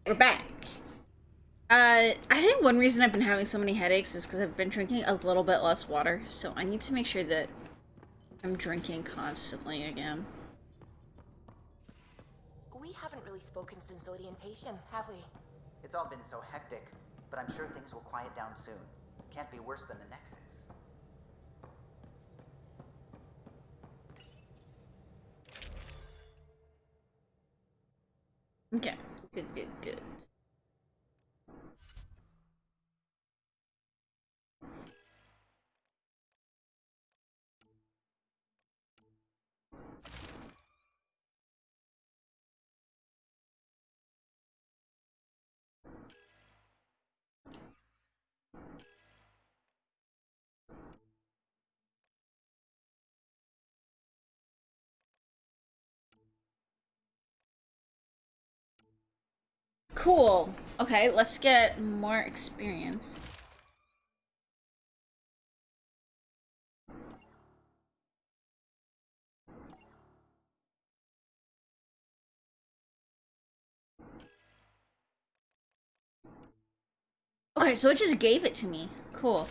We're back. I think one reason I've been having so many headaches is because I've been drinking a little bit less water, so I need to make sure that I'm drinking constantly again. We haven't really spoken since orientation, have we? It's all been so hectic, but I'm sure things will quiet down soon. Can't be worse than the Nexus. Okay. Good. Cool. Okay, let's get more experience. Okay, so it just gave it to me. Cool.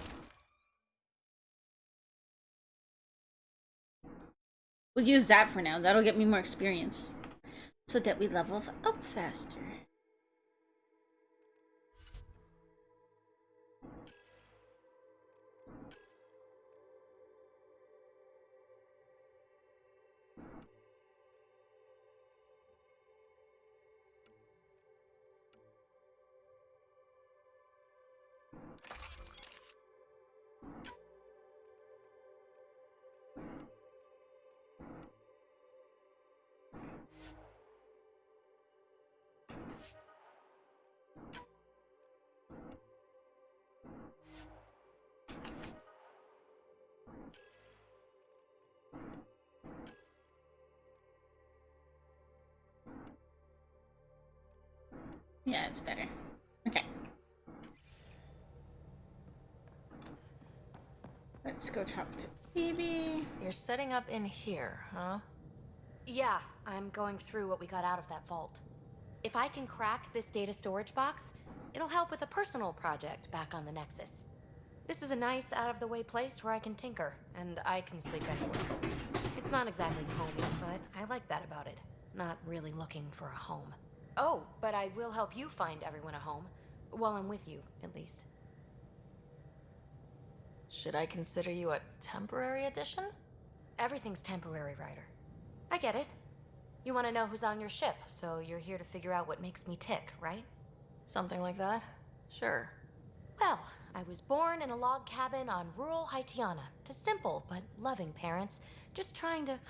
We'll use that for now. That'll get me more experience. So that we level up faster. Yeah, it's better. Okay. Let's go talk to Phoebe. You're setting up in here, huh? Yeah, I'm going through what we got out of that vault. If I can crack this data storage box, it'll help with a personal project back on the Nexus. This is a nice, out-of-the-way place where I can tinker, and I can sleep anywhere. It's not exactly homey, but I like that about it. Not really looking for a home. Oh, but I will help you find everyone a home. While I'm with you, at least. Should I consider you a temporary addition? Everything's temporary, Ryder. I get it. You want to know who's on your ship, so you're here to figure out what makes me tick, right? Something like that? Sure. Well, I was born in a log cabin on rural Haitiana to simple but loving parents, just trying to...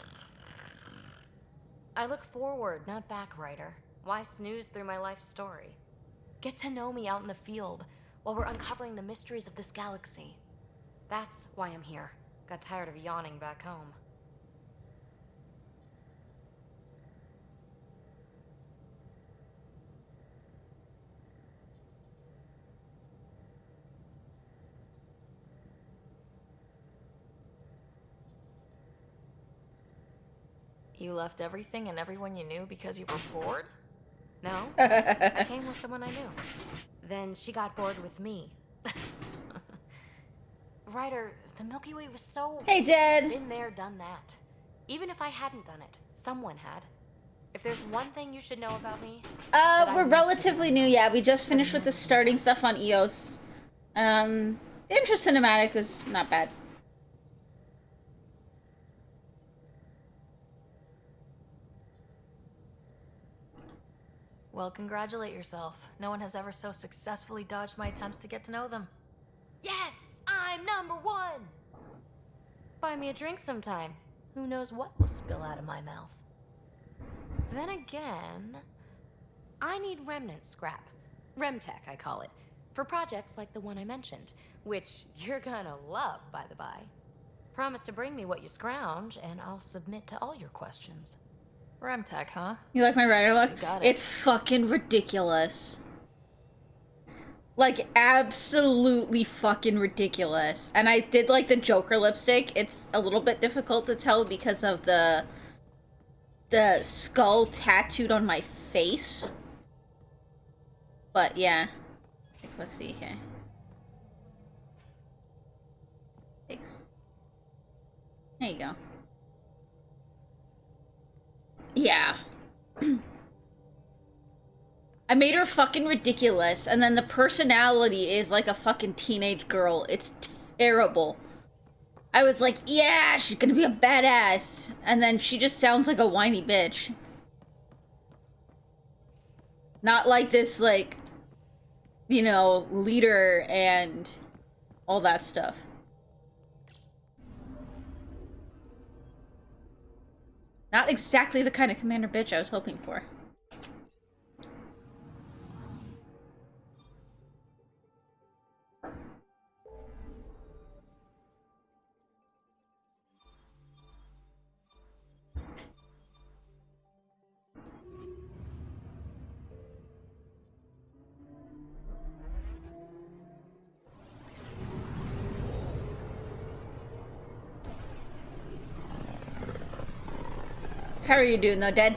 I look forward, not back, Ryder. Why snooze through my life story? Get to know me out in the field while we're uncovering the mysteries of this galaxy. That's why I'm here. Got tired of yawning back home. You left everything and everyone you knew because you were bored? No, I came with someone I knew. Then she got bored with me. Ryder, the Milky Way was so... Hey, Dad! Been there, done that. Even if I hadn't done it, someone had. If there's one thing you should know about me... We're relatively new, yeah. We just finished with the starting stuff on EOS. The intro cinematic was not bad. Well, congratulate yourself. No one has ever so successfully dodged my attempts to get to know them. Yes! I'm #1! Buy me a drink sometime. Who knows what will spill out of my mouth. Then again... I need remnant scrap. Remtech, I call it. For projects like the one I mentioned. Which you're gonna love, by the by. Promise to bring me what you scrounge, and I'll submit to all your questions. Remtech, huh? You like my Ryder look? You got it. It's fucking ridiculous. Like, absolutely fucking ridiculous. And I did like the Joker lipstick. It's a little bit difficult to tell because of the skull tattooed on my face. But yeah. Let's see here. Thanks. There you go. Yeah. I made her fucking ridiculous, and then the personality is like a fucking teenage girl. It's terrible. I was like, yeah, she's gonna be a badass. And then she just sounds like a whiny bitch. Not like this, like, you know, leader and all that stuff. Not exactly the kind of commander bitch I was hoping for. How are you doing though, Dad?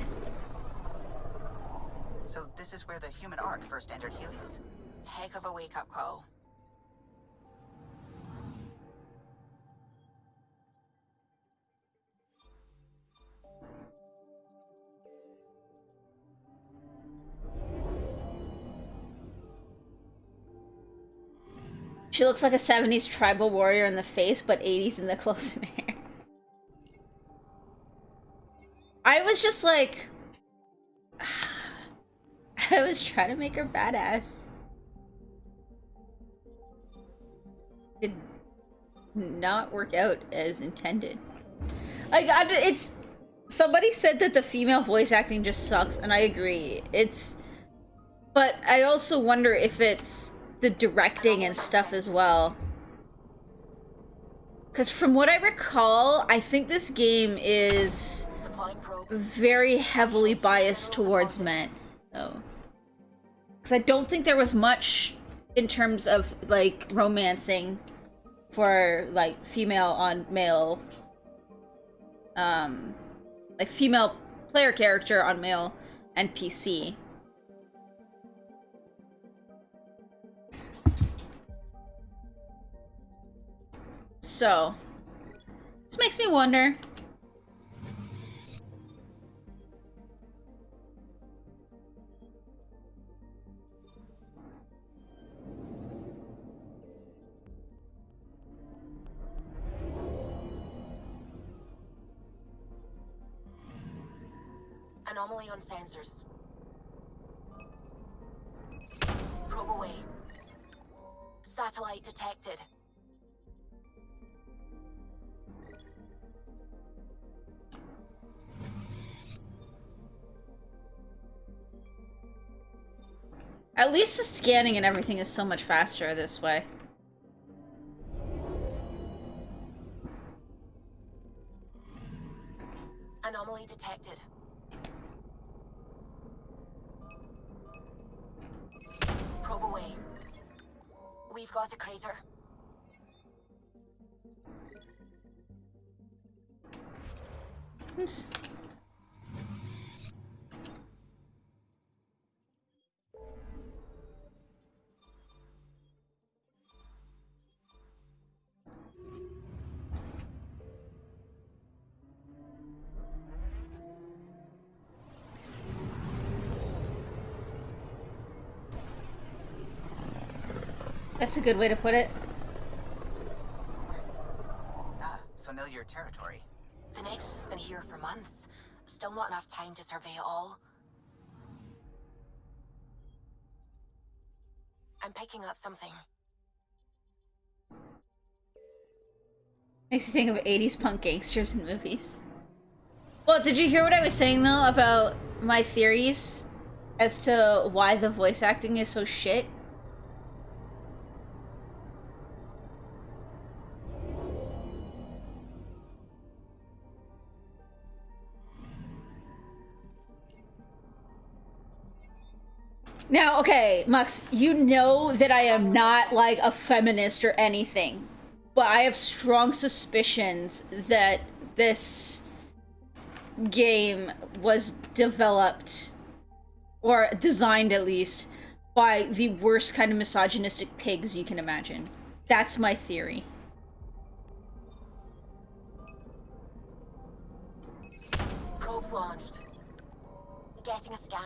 So this is where the human ark first entered Helios? Heck of a wake-up call. She looks like a 70s tribal warrior in the face, but 80s in the clothes and hair. I was just like... I was trying to make her badass. Did not work out as intended. Like, it's... Somebody said that the female voice acting just sucks, and I agree. It's... But I also wonder if it's the directing and stuff as well. Because from what I recall, I think this game is very heavily biased towards men. So, because I don't think there was much in terms of like romancing for like female on male, like female player character on male NPC. So, this makes me wonder. Anomaly on sensors. Probe away. Satellite detected. At least the scanning and everything is so much faster this way. Anomaly detected. Probe away. We've got a crater. Oops. That's a good way to put it. Ah, familiar territory. The Nexus has been here for months. Still not enough time to survey it all. I'm picking up something. Makes you think of 80s punk gangsters in movies. Well, did you hear what I was saying though about my theories as to why the voice acting is so shit? Now, okay, Mux, you know that I am not, like, a feminist or anything. But I have strong suspicions that this game was developed, or designed at least, by the worst kind of misogynistic pigs you can imagine. That's my theory. Probes launched. Getting a scan.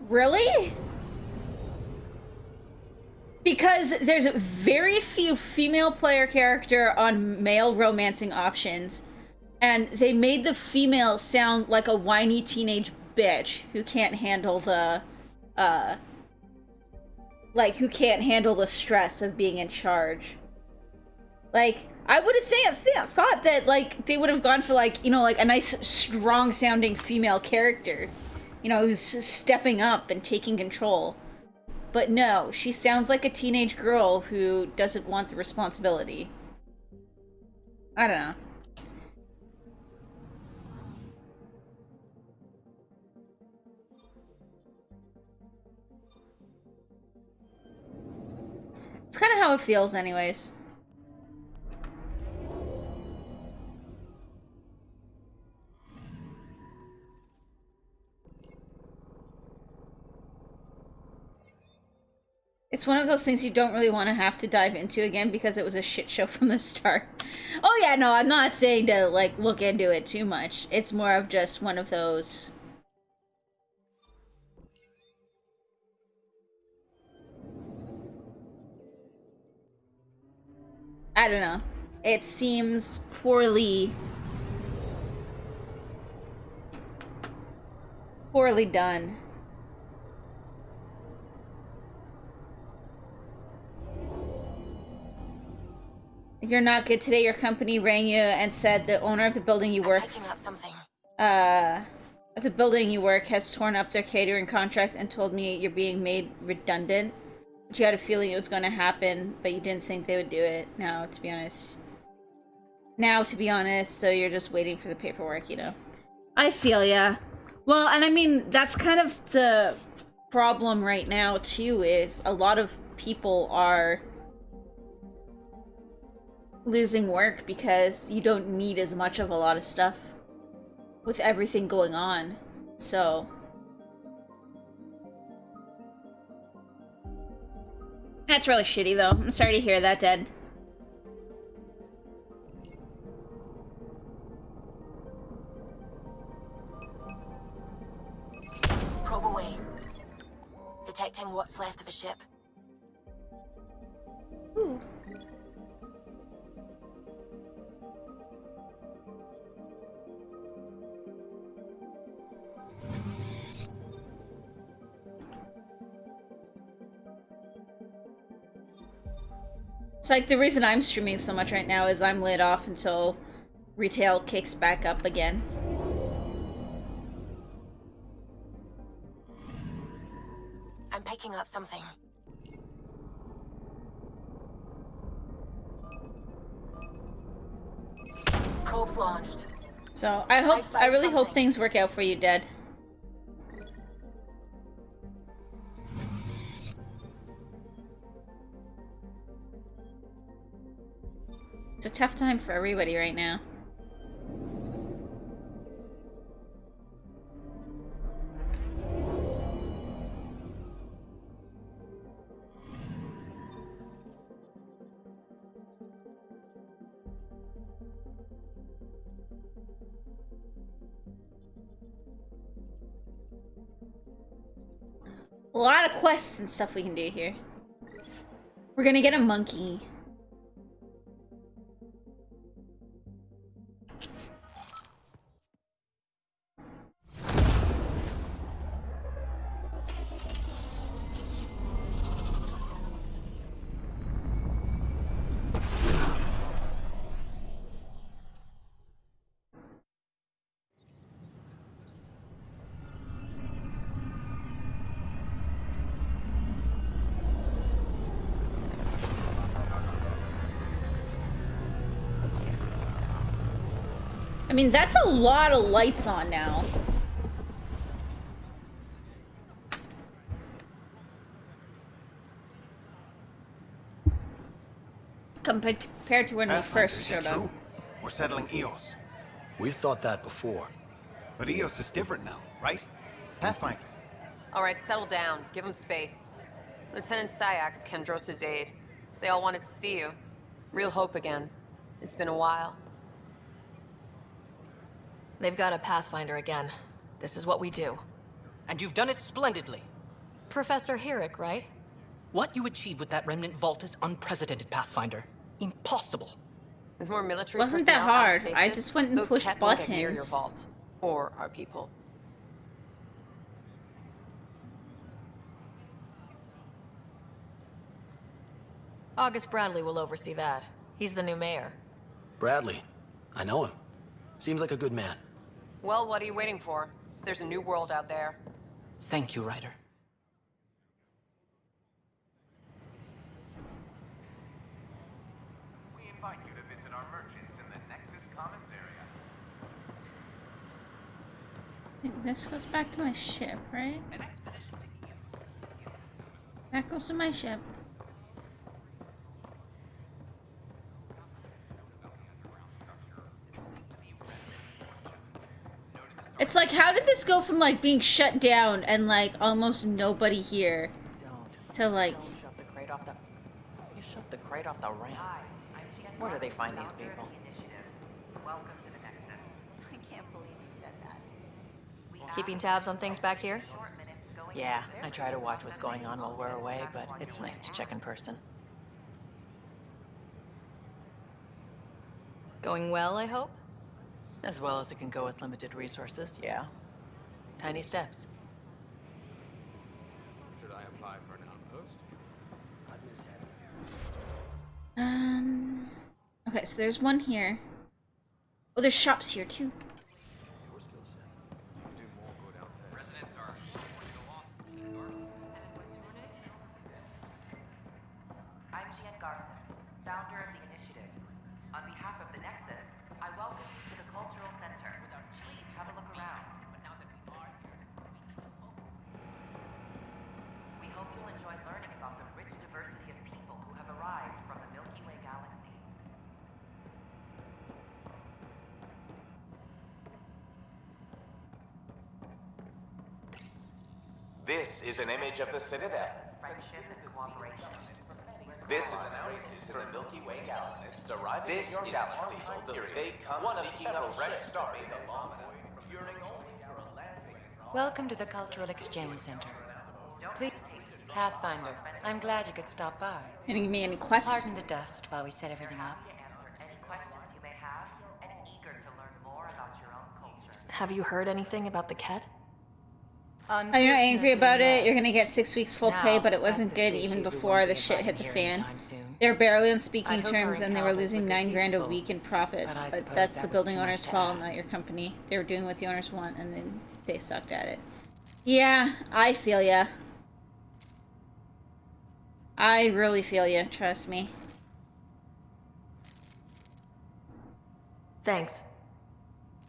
Really? Because there's very few female player character on male romancing options, and they made the female sound like a whiny teenage bitch who can't handle the, who can't handle the stress of being in charge. Like, I would have thought that, like, they would have gone for, like, you know, like, a nice, strong-sounding female character. You know, who's stepping up and taking control. But no, she sounds like a teenage girl who doesn't want the responsibility. I don't know. It's kind of how it feels anyways. It's one of those things you don't really want to have to dive into again because it was a shit show from the start. Oh yeah, no, I'm not saying to, like, look into it too much. It's more of just one of those... I don't know. It seems poorly done. You're not good today. Your company rang you and said the owner of the building you work Picking up something. of the building you work has torn up their catering contract and told me you're being made redundant. But you had a feeling it was going to happen, but you didn't think they would do it. Now, to be honest, so you're just waiting for the paperwork, you know. I feel ya. Well, and I mean, that's kind of the problem right now, too, is a lot of people are losing work because you don't need as much of a lot of stuff with everything going on. So that's really shitty though. I'm sorry to hear that, Dad. Probe away. Detecting what's left of a ship. Ooh. It's like the reason I'm streaming so much right now is I'm laid off until retail kicks back up again. I'm picking up something. Probes launched. So I really hope things work out for you, Dad. It's a tough time for everybody right now. A lot of quests and stuff we can do here. We're gonna get a monkey. I mean, that's a lot of lights on now. Compared to when we first showed up. We're settling EOS. We've thought that before. But EOS is different now, right? Pathfinder. All right, settle down. Give him space. Lieutenant Syax, Kendros' aide. They all wanted to see you. Real hope again. It's been a while. They've got a Pathfinder again. This is what we do. And you've done it splendidly. Professor Herrick, right? What you achieved with that remnant vault is unprecedented, Pathfinder. Impossible. With more military Wasn't that personnel out of hard. I stasis, just went and those pushed Ket won't get near your buttons. vault. Or our people. August Bradley will oversee that. He's the new mayor. Bradley. I know him. Seems like a good man. Well, what are you waiting for? There's a new world out there. Thank you, Ryder. We invite you to visit our merchants in the Nexus Commons area. I think this goes back to my ship, right? That goes to my ship. It's like, how did this go from like being shut down and like almost nobody here to like? Don't shove the crate off the. You shoved the crate off the ramp. Where do they find these people? Welcome to the Nexus. I can't believe you said that. Keeping tabs on things back here? Yeah, I try to watch what's going on while we're away, but it's nice to check in person. Going well, I hope? As well as it can go with limited resources, yeah. Tiny steps. Should I apply for an outpost? Okay, so there's one here. Oh, there's shops here too. Residents are I'm Gian Garson, founder of the initiative. On behalf of the Nexus, I welcome you to the Cultural Center. Please have a look around. We hope you'll enjoy learning about the rich diversity of people who have arrived from the Milky Way galaxy. This is an image of the Citadel. Friendship and cooperation. This is an oasis in the Milky Way galaxy. Arriving in your galaxy, they come seeking a fresh start in the long void, yearning only for a landing. Welcome to the Cultural Exchange Center. Please, Pathfinder, I'm glad you could stop by. Gonna give me any quests? Pardon the dust while we set everything up. To answer any questions you may have, and eager to learn more about your own culture. Have you heard anything about the Ket? Are you not angry about it? You're gonna Unfortunately, get 6 weeks full Now, pay, but it that's wasn't a good species even we won't before be the shit hit inviting the here fan. anytime soon. They're barely on I'd speaking hope our terms and they were encounters losing would be $9 grand a peaceful, week in profit. but I But suppose that's that the was building too much owner's to fault, ask. not your company. They were doing what the owners want and then they sucked at it. Yeah, I feel ya. I really feel ya, trust me. Thanks.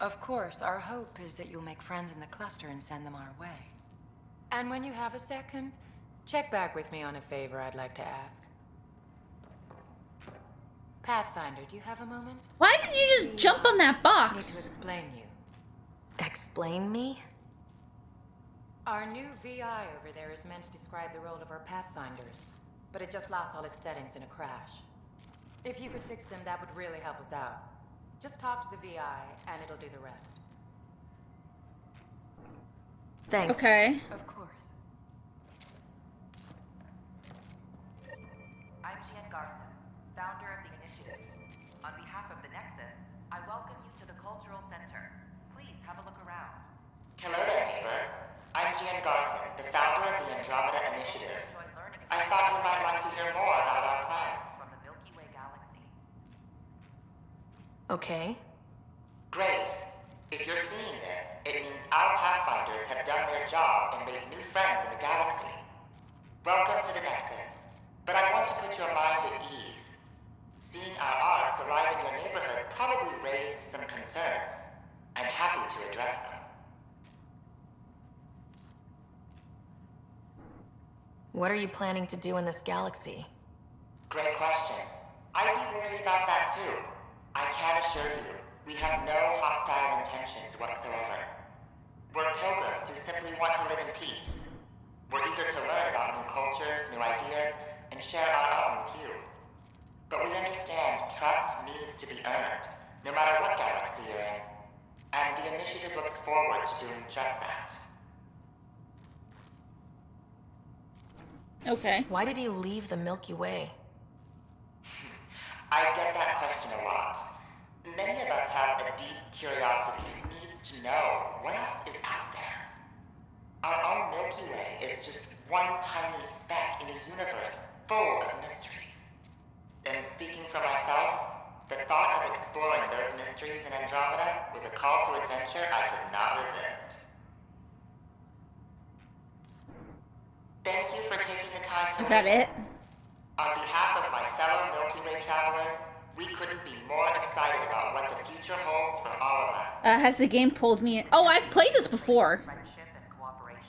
Of course, our hope is that you'll make friends in the cluster and send them our way. And when you have a second, check back with me on a favor I'd like to ask. Pathfinder, do you have a moment? Why did you just jump on that I need to box? explain you. Explain me? Our new VI over there is meant to describe the role of our Pathfinders, but it just lost all its settings in a crash. If you could fix them, that would really help us out. Just talk to the VI, and it'll do the rest. Thanks. Okay. Of course. I'm Gian Garson, founder of the initiative. On behalf of the Nexus, I welcome you to the Cultural Center. Please have a look around. Hello there, neighbor. I'm Gian Garson, the founder of the Andromeda Initiative. I thought you might like to hear more about our plans. From the Milky Way galaxy. Okay. Great. If you're seeing this, it means our Pathfinders have done their job and made new friends in the galaxy. Welcome to the Nexus. But I want to put your mind at ease. Seeing our arcs arrive in your neighborhood probably raised some concerns. I'm happy to address them. What are you planning to do in this galaxy? Great question. I'd be worried about that too. I can assure you, We have no hostile intentions whatsoever. We're pilgrims who simply want to live in peace. We're eager to learn about new cultures, new ideas, and share our own with you. But we understand trust needs to be earned, no matter what galaxy you're in. And the initiative looks forward to doing just that. Okay. Why did you leave the Milky Way? I get that question a lot. Many of us have a deep curiosity that needs to know what else is out there. Our own Milky Way is just one tiny speck in a universe full of mysteries. And speaking for myself, the thought of exploring those mysteries in Andromeda was a call to adventure I could not resist. Thank you for taking the time to Is that listen. it? On behalf of my fellow Milky Way travelers, we couldn't be more excited about what the future holds for all of us. Has the game pulled me in? Oh, I've played this before. Friendship and cooperation.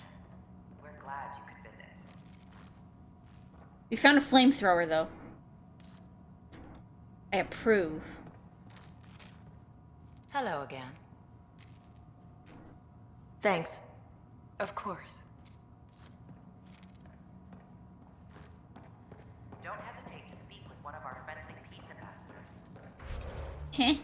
We're glad you could visit. We found a flamethrower, though. I approve. Hello again. Thanks. Of course. Don't hesitate to speak with one of our friendly peace ambassadors. Heh.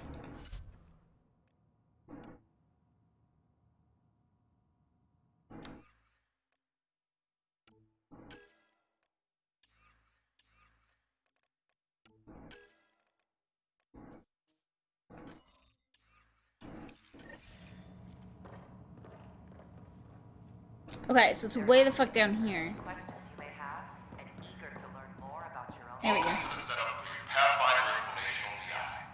Okay, so it's way the fuck down here. Questions you may have, and eager to learn more about your own. There we go. Welcome to the setup for your Pathfinder Informational VI.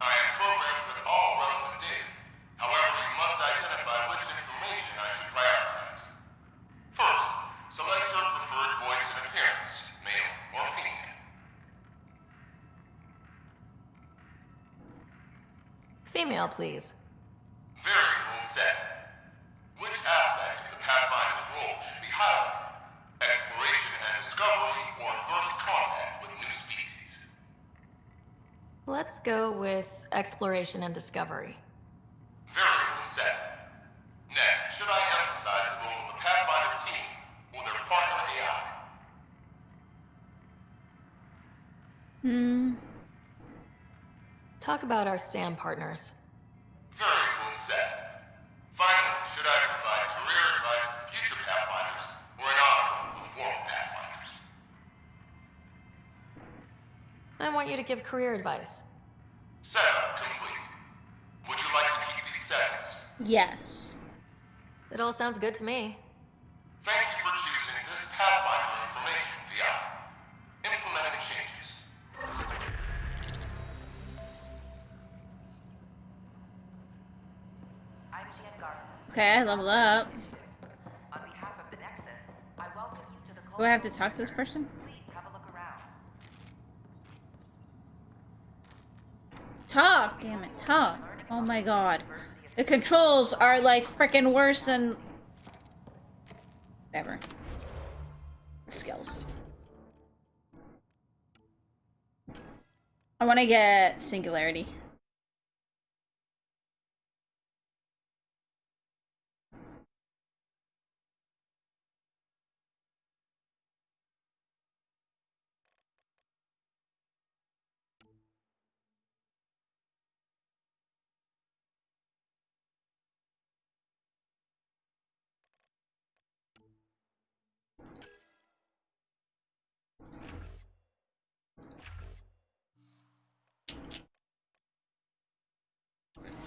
I am programmed with all relevant data. However, you must identify which information I should prioritize. First, select your preferred voice and appearance, male or female. Female, please. Variable set. Which aspect of the Pathfinder's role should be highlighted? Exploration and discovery, or first contact with new species? Let's go with exploration and discovery. Variable set. Next, should I emphasize the role of the Pathfinder team or their partner AI? Talk about our SAM partners. Variable set. Finally, should I provide career advice for future Pathfinders or an honor of former Pathfinders? I want you to give career advice. Setup complete. Would you like to keep these settings? Yes. It all sounds good to me. Thank you for choosing this Pathfinder Information VI. Implementing changes. I'm Gian Garza. Okay, level up. On behalf of the Nexus, I welcome you to the Do I have to talk to this person? Please have a look around. Talk! Damn it, talk. Oh my god. The controls are like freaking worse than... Whatever. Skills. I want to get Singularity.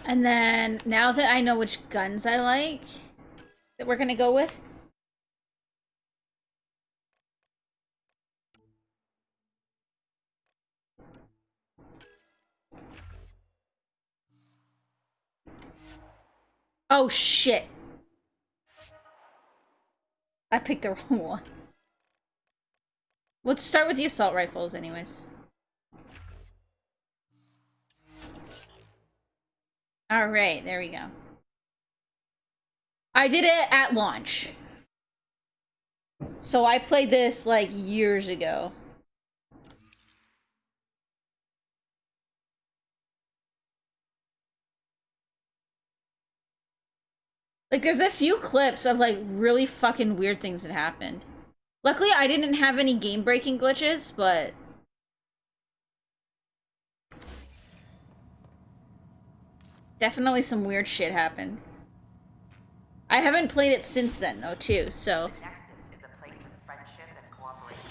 And then, now that I know which guns I like, that we're gonna go with. Oh shit. I picked the wrong one. Let's start with the assault rifles anyways. Alright, there we go. I did it at launch. So I played this like years ago. Like, there's a few clips of, like, really fucking weird things that happened. Luckily, I didn't have any game-breaking glitches, but... definitely some weird shit happened. I haven't played it since then, though, too, so... The Nexus is a place of friendship and cooperation.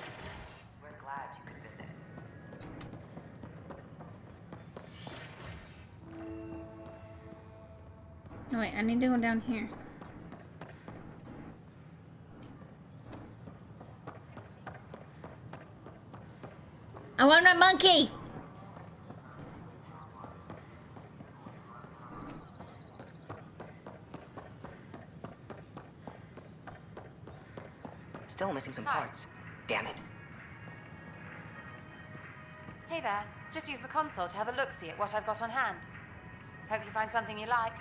We're glad you could visit. Oh, wait, I need to go down here. I want my monkey! Still missing some parts. Damn it. Hey there. Just use the console to have a look-see at what I've got on hand. Hope you find something you like.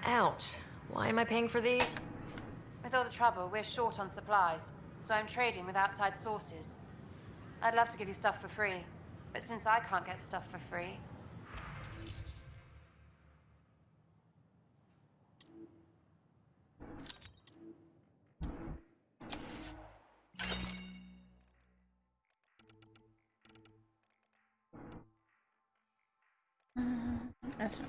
Ouch. Why am I paying for these? With all the trouble, we're short on supplies, so I'm trading with outside sources. I'd love to give you stuff for free, but since I can't get stuff for free... That's right.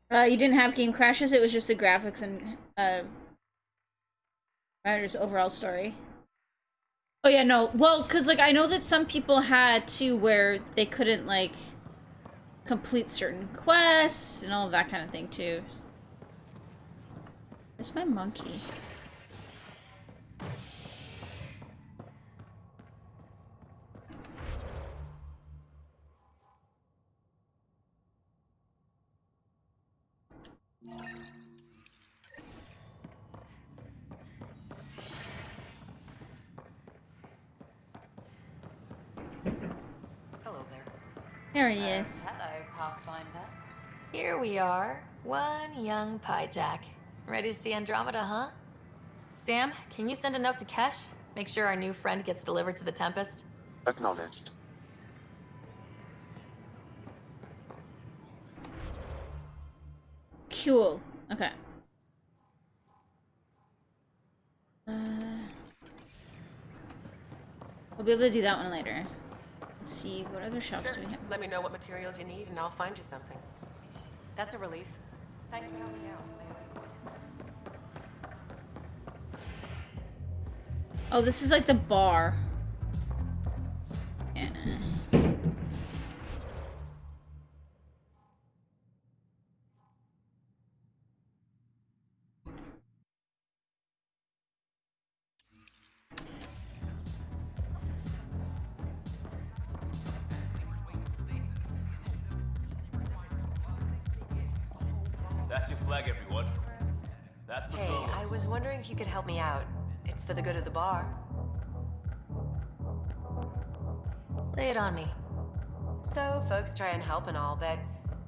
There. You didn't have game crashes, it was just the graphics and, writer's overall story. Oh yeah, no, well, cause, like, I know that some people had, too, where they couldn't, like, complete certain quests and all of that kind of thing, too. Where's my monkey? Hello there. There he is. Hello, Pathfinder. Here we are. One young piejack. Ready to see Andromeda, huh? Sam, can you send a note to Kesh? Make sure our new friend gets delivered to the Tempest? Acknowledged. Cool. Okay. We'll be able to do that one later. Let's see, what other shops do we have? Let me know what materials you need and I'll find you something. That's a relief. Thanks for helping out. Oh, this is like the bar. Yeah. That's your flag, everyone. That's Hey, patrol. I was wondering if you could help me out. It's for the good of the bar. Lay it on me. So, folks try and help and all, but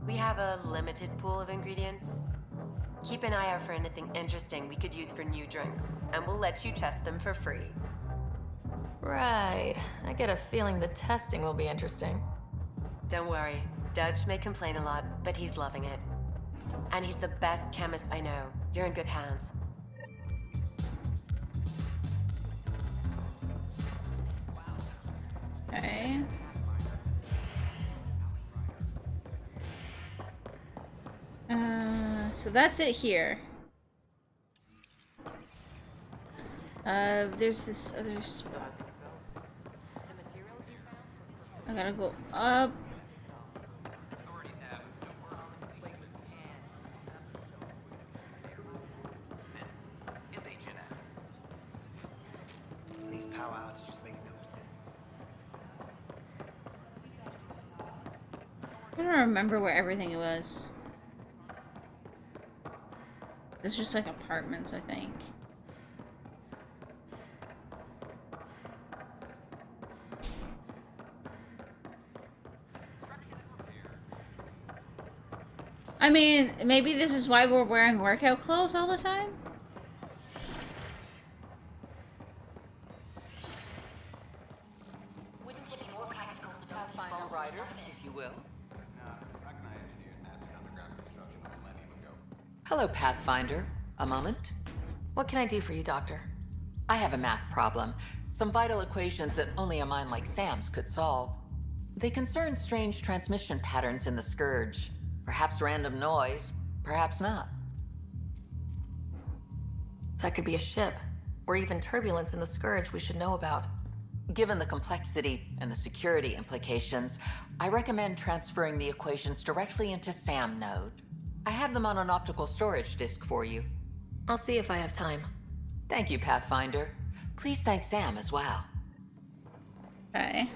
we have a limited pool of ingredients. Keep an eye out for anything interesting we could use for new drinks, and we'll let you test them for free. Right. I get a feeling the testing will be interesting. Don't worry. Dutch may complain a lot, but he's loving it. And he's the best chemist I know. You're in good hands. Okay. So that's it here. There's this other spot. I gotta go up. These power outages make no sense. I don't remember where everything was. It's just like apartments, I think. I mean, maybe this is why we're wearing workout clothes all the time? Wouldn't it be more practical to build these walls on the surface? If you will. Hello, Pathfinder. A moment? What can I do for you, Doctor? I have a math problem. Some vital equations that only a mind like Sam's could solve. They concern strange transmission patterns in the Scourge. Perhaps random noise, perhaps not. That could be a ship, or even turbulence in the Scourge we should know about. Given the complexity and the security implications, I recommend transferring the equations directly into SAM node. I have them on an optical storage disk for you. I'll see if I have time. Thank you, Pathfinder. Please thank Sam as well. Okay.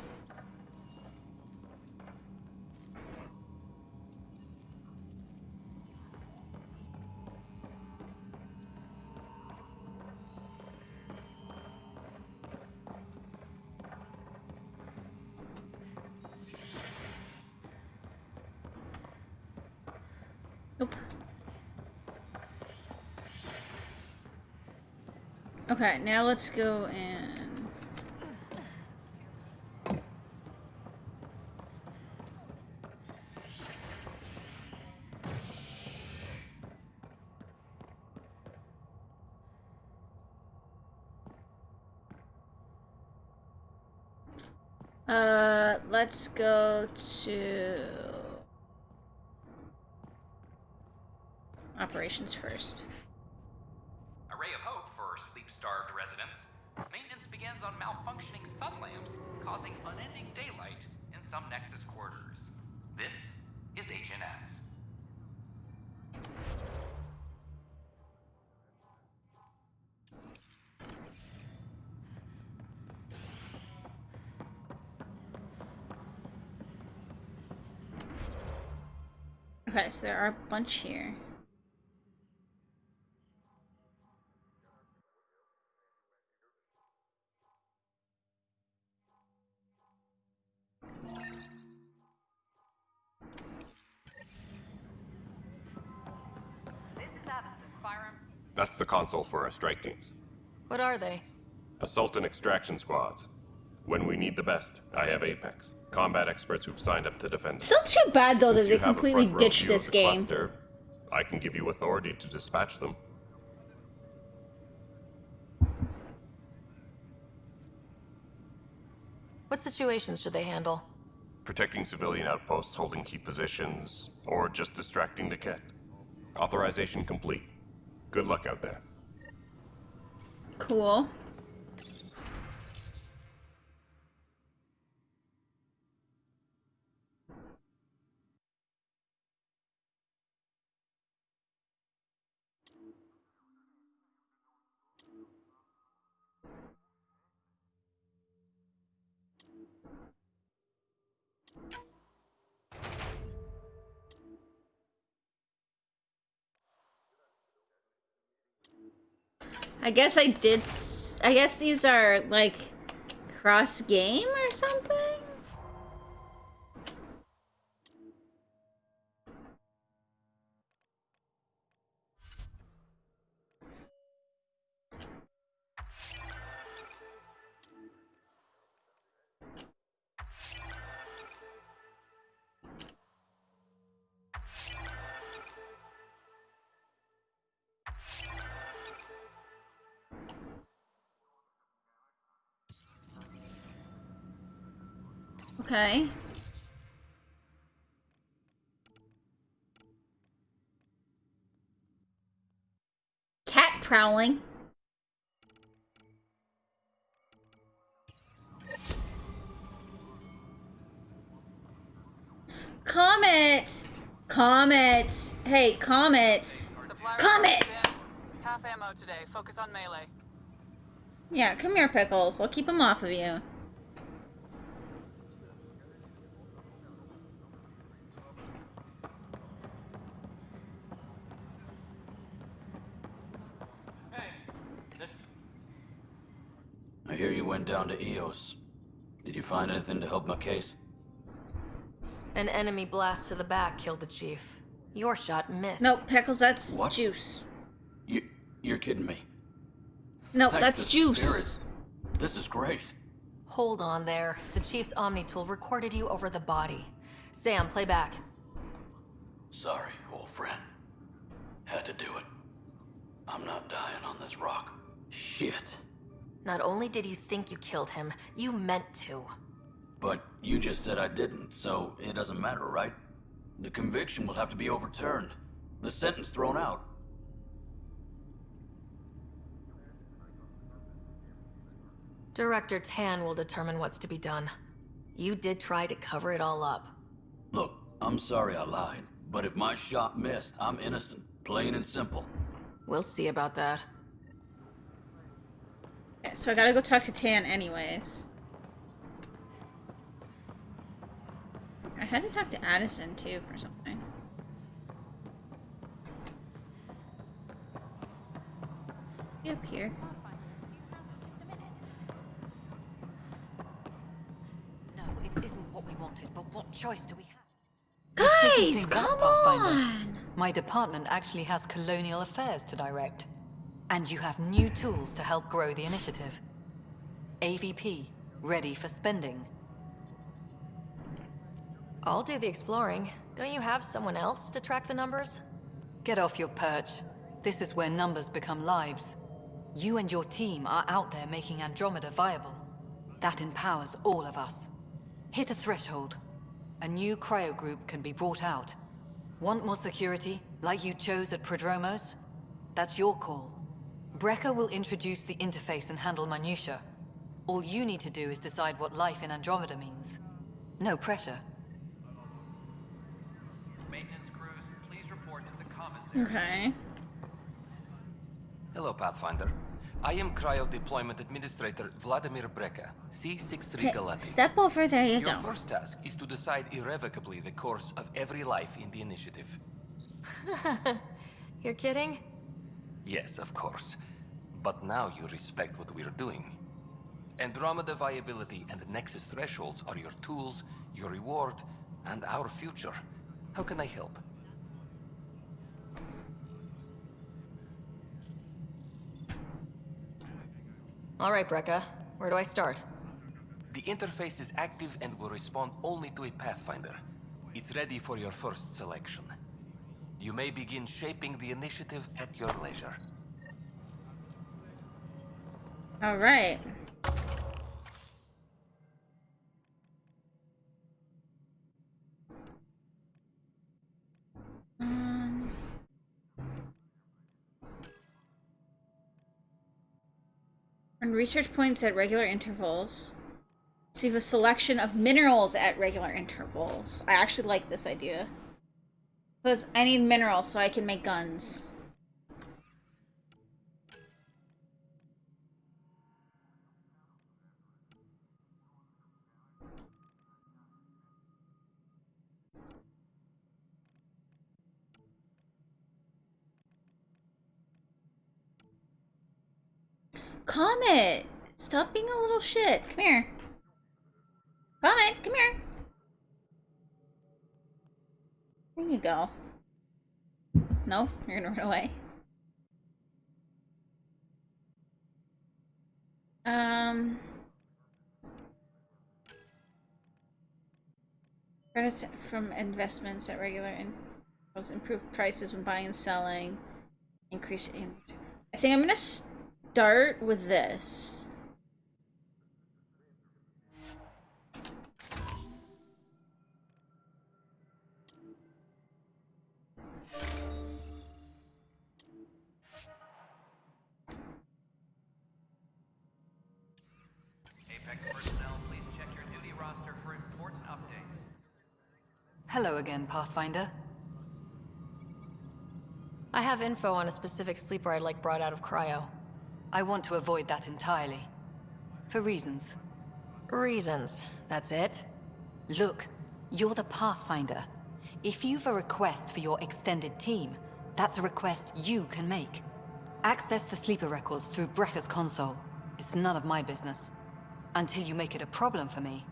Nope. Okay, now let's go and... let's go to... operations first. A ray of hope for sleep-starved residents. Maintenance begins on malfunctioning sun lamps, causing unending daylight in some Nexus quarters. This is HNS. Okay, so there are a bunch here. That's the console for our strike teams. What are they? Assault and extraction squads. When we need the best, I have Apex. Combat experts who've signed up to defend. Still too bad though that Since they you have a completely front row ditched view of this the game. cluster, I can give you authority to dispatch them. What situations should they handle? Protecting civilian outposts holding key positions, or just distracting the kit. Authorization complete. Good luck out there. Cool. I guess I did. I guess these are like cross game or something? Okay. Cat prowling. Comet! Comet! Hey, Comet! Comet! Half ammo today. Focus on melee. Yeah, come here, Pickles. I'll keep him off of you. I hear you went down to EOS. Did you find anything to help my case? An enemy blast to the back killed the chief. Your shot missed. Nope, Pickles, that's What? juice. You're kidding me. Nope, Thank that's the juice. spirits. This is great. Hold on there. The chief's Omni tool recorded you over the body. Sam, play back. Sorry, old friend. Had to do it. I'm not dying on this rock. Shit. Not only did you think you killed him, you meant to. But you just said I didn't, so it doesn't matter, right? The conviction will have to be overturned. The sentence thrown out. Director Tan will determine what's to be done. You did try to cover it all up. Look, I'm sorry I lied, but if my shot missed, I'm innocent. Plain and simple. We'll see about that. Okay, so I gotta go talk to Tan anyways. I had to talk to Addison too for something. Be up here. No, it isn't what we wanted, but what choice do we have? Guys, Things up, come Pathfinder. on! My department actually has colonial affairs to direct. And you have new tools to help grow the initiative. AVP, ready for spending. I'll do the exploring. Don't you have someone else to track the numbers? Get off your perch. This is where numbers become lives. You and your team are out there making Andromeda viable. That empowers all of us. Hit a threshold. A new cryo group can be brought out. Want more security, like you chose at Prodromos? That's your call. Brecker will introduce the interface and handle minutiae. All you need to do is decide what life in Andromeda means. No pressure. Maintenance crews, please report to the commons area. Okay. Hello, Pathfinder. I am Cryo Deployment Administrator Vladimir Breca, C63 Galati. Step over, there you Your go. first task is to decide irrevocably the course of every life in the initiative. You're kidding? Yes, of course. But now you respect what we're doing. Andromeda viability and Nexus thresholds are your tools, your reward, and our future. How can I help? All right, Brecca. Where do I start? The interface is active and will respond only to a Pathfinder. It's ready for your first selection. You may begin shaping the initiative at your leisure. All right. Earn research points at regular intervals. Receive a selection of minerals at regular intervals. I actually like this idea. Because I need minerals so I can make guns. Comet! Stop being a little shit. Come here. Comet, come here. There you go. No? You're gonna run away. Credits from investments at regular intervals. Improve prices when buying and selling. Increase in. I think I'm gonna start with this. Apex personnel, please check your duty roster for important updates. Hello again, Pathfinder. I have info on a specific sleeper I'd like brought out of cryo. I want to avoid that entirely. For reasons. Reasons. That's it? Look, you're the Pathfinder. If you've a request for your extended team, that's a request you can make. Access the sleeper records through Brecker's console. It's none of my business. Until you make it a problem for me.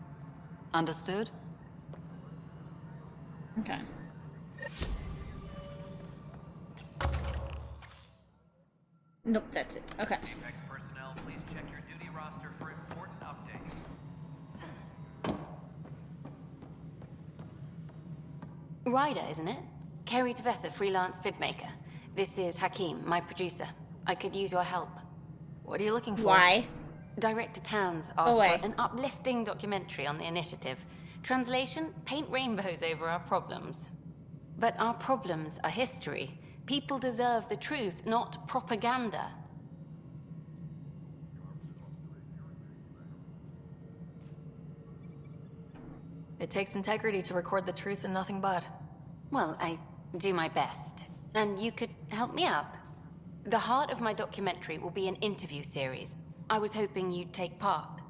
Understood? Okay. Nope, that's it. Okay. Apex personnel, please check your duty roster for important updates. Ryder, isn't it? Kerry Tavessa, freelance vidmaker. This is Hakeem, my producer. I could use your help. What are you looking for? Why? Director Tan's asked for an uplifting documentary on the initiative. Translation, paint rainbows over our problems. But our problems are history. People deserve the truth, not propaganda. It takes integrity to record the truth and nothing but. Well, I do my best. And you could help me out. The heart of my documentary will be an interview series. I was hoping you'd take part.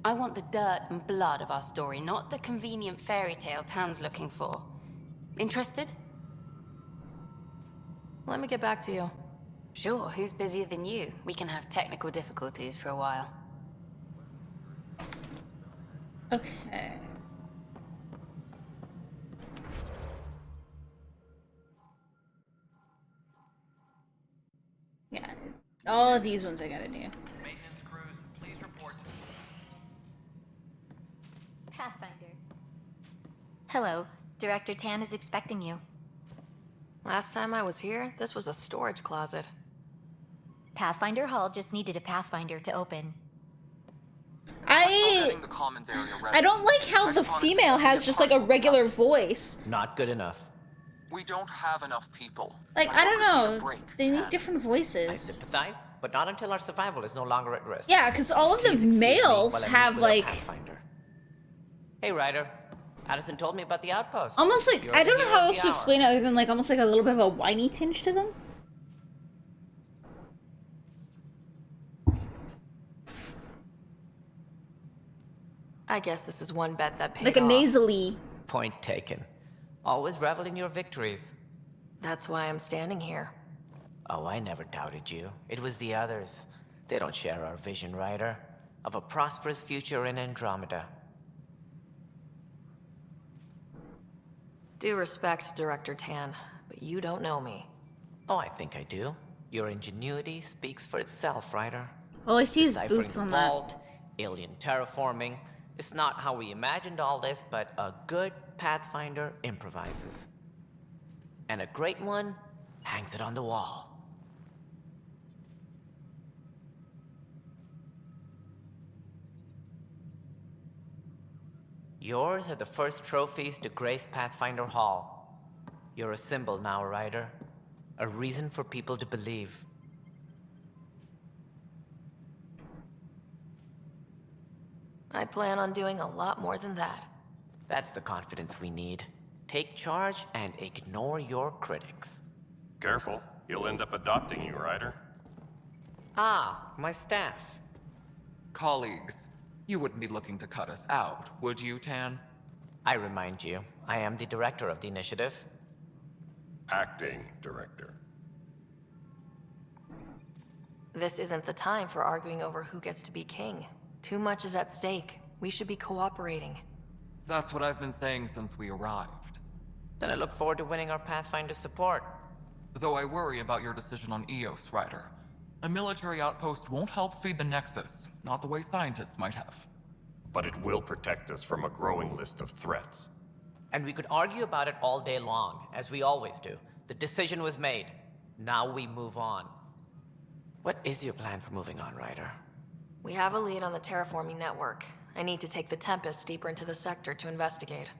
I want the dirt and blood of our story, not the convenient fairy tale Tan's looking for. Interested? Let me get back to you. Sure, who's busier than you? We can have technical difficulties for a while. Okay. Yeah, all of these ones I gotta do. Maintenance crews, please report. Pathfinder. Hello. Director Tan is expecting you. Last time I was here, this was a storage closet. Pathfinder Hall just needed a Pathfinder to open. I don't like how the female has just like a regular voice. Not good enough. We don't have enough people. Like, I don't know. They need different voices. I sympathize, but not until our survival is no longer at risk. Yeah, because all of the males have like... Hey, Ryder. Addison told me about the outpost. Almost like, You're I don't the know hero how of else the to explain it other than like almost like a little bit of a whiny tinge to them. I guess this is one bet that paid Like a off. nasally. Point taken. Always revel in your victories. That's why I'm standing here. Oh, I never doubted you. It was the others. They don't share our vision, Ryder. Of a prosperous future in Andromeda. Due respect, Director Tan, but you don't know me. Oh, I think I do. Your ingenuity speaks for itself, Ryder. Oh, I see his Deciphering boots the on that. vault, alien terraforming. It's not how we imagined all this, but a good Pathfinder improvises. And a great one hangs it on the wall. Yours are the first trophies to grace Pathfinder Hall. You're a symbol now, Ryder. A reason for people to believe. I plan on doing a lot more than that. That's the confidence we need. Take charge and ignore your critics. Careful, he'll end up adopting you, Ryder. Ah, my staff. Colleagues, you wouldn't be looking to cut us out, would you, Tan? I remind you, I am the director of the initiative. Acting director. This isn't the time for arguing over who gets to be king. Too much is at stake. We should be cooperating. That's what I've been saying since we arrived. Then I look forward to winning our Pathfinder support. Though I worry about your decision on Eos, Ryder. A military outpost won't help feed the Nexus, not the way scientists might have. But it will protect us from a growing list of threats. And we could argue about it all day long, as we always do. The decision was made. Now we move on. What is your plan for moving on, Ryder? We have a lead on the terraforming network. I need to take the Tempest deeper into the sector to investigate.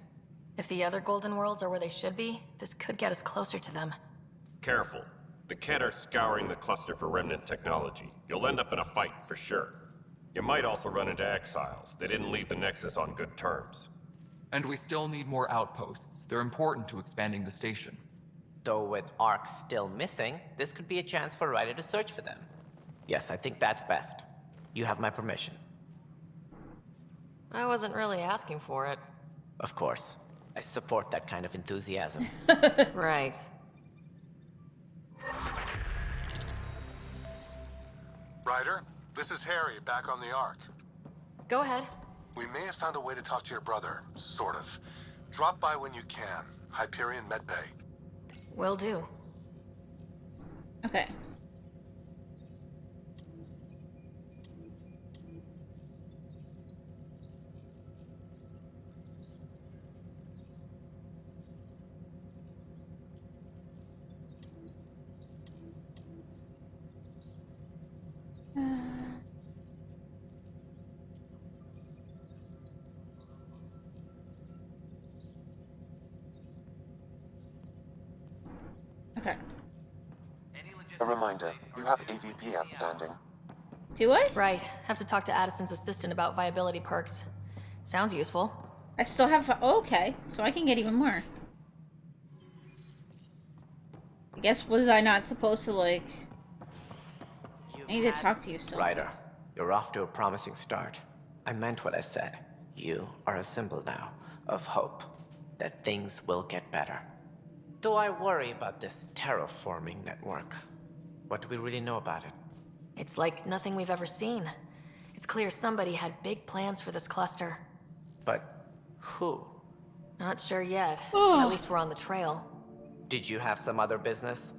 If the other Golden Worlds are where they should be, this could get us closer to them. Careful. The Kett are scouring the cluster for remnant technology. You'll end up in a fight, for sure. You might also run into exiles. They didn't leave the Nexus on good terms. And we still need more outposts. They're important to expanding the station. Though with Ark still missing, this could be a chance for Ryder to search for them. Yes, I think that's best. You have my permission. I wasn't really asking for it. Of course. I support that kind of enthusiasm. Right. Ryder, This is Harry, back on the Ark. Go ahead. We may have found a way to talk to your brother, sort of. Drop by when you can. Hyperion MedBay. Will do. Okay. Okay. A reminder, you have AVP outstanding. Do I? Right. Have to talk to Addison's assistant about viability perks. Sounds useful. I still have... Oh, okay, so I can get even more. I guess, was I not supposed to, like... I need to talk to you still. Ryder, you're off to a promising start. I meant what I said. You are a symbol now of hope that things will get better. Though I worry about this terraforming network. What do we really know about it? It's like nothing we've ever seen. It's clear somebody had big plans for this cluster. But who? Not sure yet. At least we're on the trail. Did you have some other business?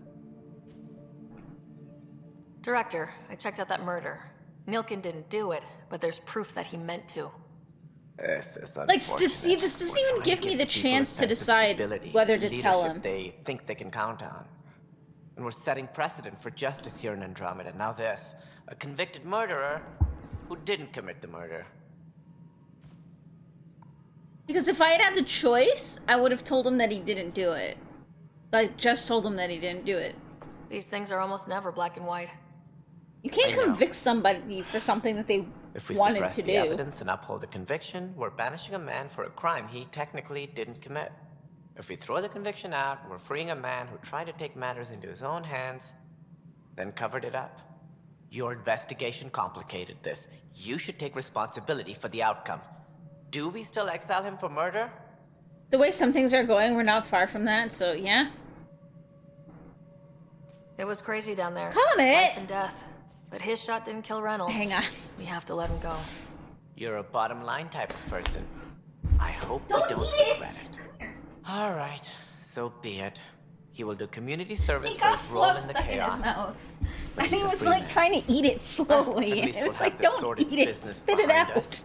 Director, I checked out that murder. Nilkin didn't do it, but there's proof that he meant to. This is Like, see, this doesn't even give me the chance to decide whether to tell him. They think they can count on. And we're setting precedent for justice here in Andromeda. Now this, a convicted murderer who didn't commit the murder. Because if I had had the choice, I would have told him that he didn't do it. Like, just told him that he didn't do it. These things are almost never black and white. You can't convict somebody for something that they If we wanted suppress to the do. evidence and uphold the conviction, we're banishing a man for a crime he technically didn't commit. If we throw the conviction out, we're freeing a man who tried to take matters into his own hands, then covered it up. Your investigation complicated this. You should take responsibility for the outcome. Do we still exile him for murder? The way some things are going, we're not far from that, so yeah. It was crazy down there. Comet! Life and death. But his shot didn't kill Reynolds. Hang on. We have to let him go. You're a bottom line type of person. I hope you don't regret it. All right, so be it. He will do community service for his role in the chaos. And he was like trying to eat it slowly. And it's like, don't eat it, spit it out.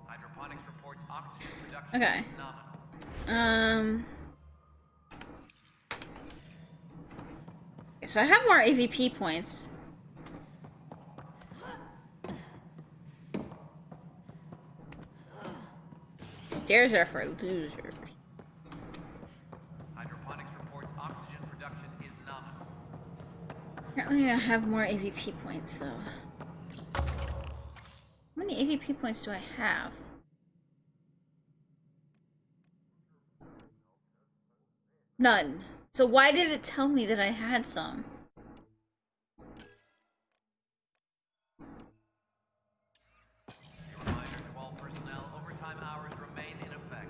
Hydroponics reports oxygen production Okay. is nominal. So I have more AVP points. Stairs are for losers. Hydroponics reports oxygen production is nominal. Apparently I have more AVP points though. How many AVP points do I have? None. So why did it tell me that I had some? Reminder to all personnel, overtime hours remain in effect.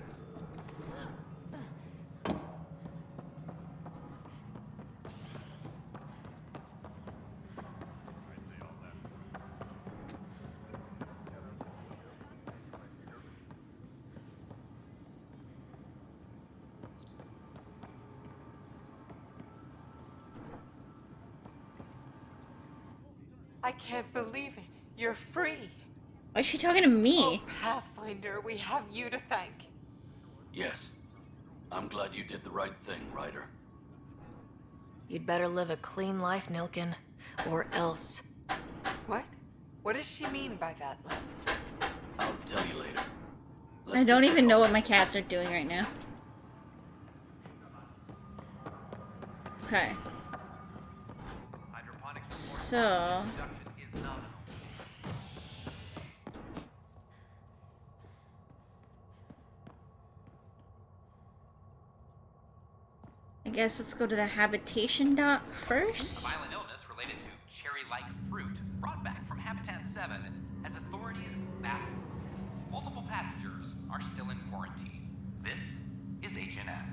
I can't believe it. You're free. Why is she talking to me? Oh, Pathfinder, we have you to thank. Yes. I'm glad you did the right thing, Ryder. You'd better live a clean life, Nilkin. Or else. What? What does she mean by that, love? I'll tell you later. I don't even know what my cats are doing right now. Okay. So... I guess let's go to the habitation dock first. Violent illness related to cherry-like fruit brought back from Habitat 7 as authorities baffled. Multiple passengers are still in quarantine. This is HNS.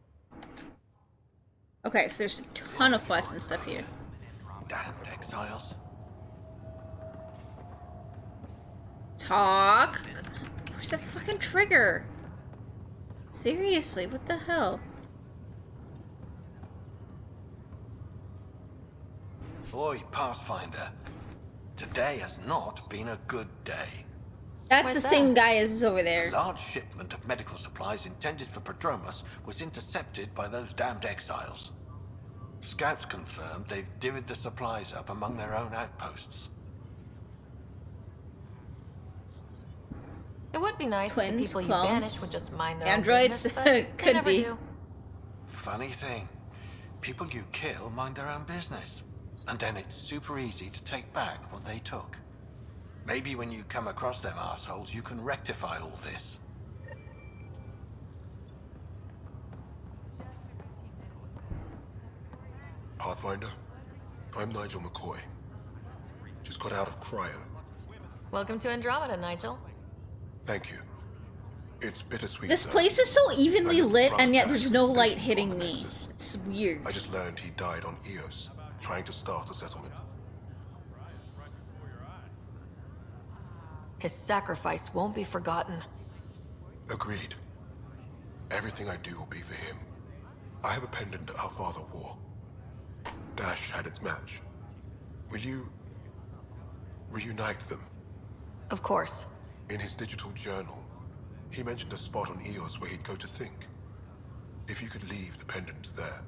Okay, so there's a ton of quests and stuff here. Damned exiles. Talk. Where's that fucking trigger? Seriously, what the hell? Boy, Pathfinder. Today has not been a good day. That's the same guy as over A there. large shipment of medical supplies intended for Prodromus was intercepted by those damned exiles. Scouts confirmed they've divvied the supplies up among their own outposts. It would be nice if the Twins, people you clones, banish would just mind their androids, own business, but they could never be. do. Funny thing, people you kill mind their own business. And then it's super easy to take back what they took. Maybe when you come across them assholes, you can rectify all this. Pathfinder, I'm Nigel McCoy. Just got out of cryo. Welcome to Andromeda, Nigel. Thank you. It's bittersweet. This sir. place is so evenly My little lit, brother and yet died there's from no station light on hitting the me. Nexus. It's weird. I just learned he died on Eos, trying to start a settlement. His sacrifice won't be forgotten. Agreed. Everything I do will be for him. I have a pendant our father wore. Dash had its match. Will you reunite them? Of course. In his digital journal, he mentioned a spot on Eos where he'd go to think. If you could leave the pendant there,